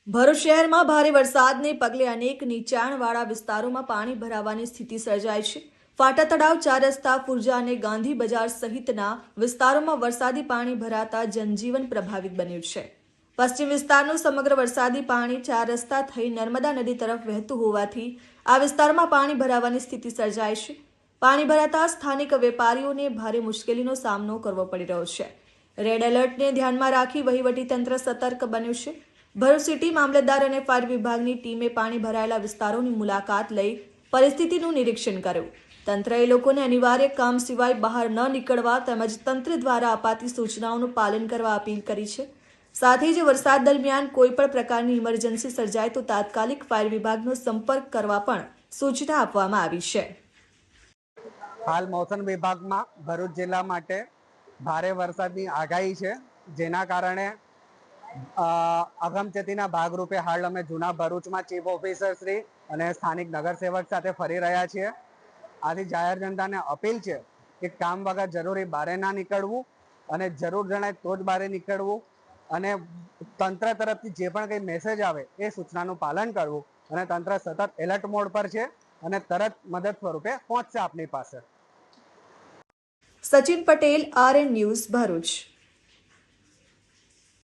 ભરૂચ શહેરમાં ભારે વરસાદને પગલે અનેક નીચાણવાળા વિસ્તારોમાં પાણી ભરાવાની સ્થિતિ સર્જાઈ છે. ફાટા તળાવ, ચાર રસ્તા, ફુરજા અને ગાંધી બજાર સહિતના વિસ્તારોમાં વરસાદી પાણી ભરાતા જનજીવન પ્રભાવિત બન્યું છે. પશ્ચિમ વિસ્તારનું સમગ્ર વરસાદી પાણી ચાર રસ્તા થઈ નર્મદા નદી તરફ વહેતું હોવાથી આ વિસ્તારમાં પાણી ભરાવાની સ્થિતિ સર્જાઈ છે. પાણી ભરાતા સ્થાનિક વેપારીઓને ભારે મુશ્કેલીનો સામનો કરવો પડી રહ્યો છે. રેડ એલર્ટને ધ્યાનમાં રાખી વહીવટીતંત્ર સતર્ક બન્યું છે. ભરૂચ સિટી મામલતદાર અને ફાયર વિભાગની ટીમે પાણી ભરાયેલા વિસ્તારોની મુલાકાત લઈ પરિસ્થિતિનું નિરીક્ષણ કર્યું. તંત્રએ લોકોને અનિવાર્ય કામ સિવાય બહાર ન નીકળવા તેમજ તંત્ર દ્વારા અપાતી સૂચનાઓનું પાલન કરવા અપીલ કરી છે. સાથે જ વરસાદ દરમિયાન કોઈપણ પ્રકારની ઇમરજન્સી સર્જાય તો તાત્કાલિક ફાયર વિભાગનો સંપર્ક કરવા પણ સૂચના આપવામાં આવી છે. હાલ મોસમ વિભાગમાં ભરૂચ જિલ્લા માટે ભારે વરસાદની આગાહી છે, જેના કારણે અગમચેતીના ભાગરૂપે હાલ અમે જૂના ભરૂચમાં ચીફ ઓફિસર શ્રી અને સ્થાનિક નગરસેવક સાથે ફરી રહ્યા છીએ. આથી જાહેર જનતાને અપીલ છે કે કામ વગર જરૂરી બહાર ના નીકળવું અને જરૂર જણાય તો જ બહાર નીકળવું અને તંત્ર તરફથી જે પણ કંઈ મેસેજ આવે એ સૂચનાનું પાલન કરવું અને તંત્ર સતત એલર્ટ મોડ પર છે અને તરત મદદ સ્વરૂપે પહોંચશે આપની પાસે. Sachin Patel, RN news, Bharuch.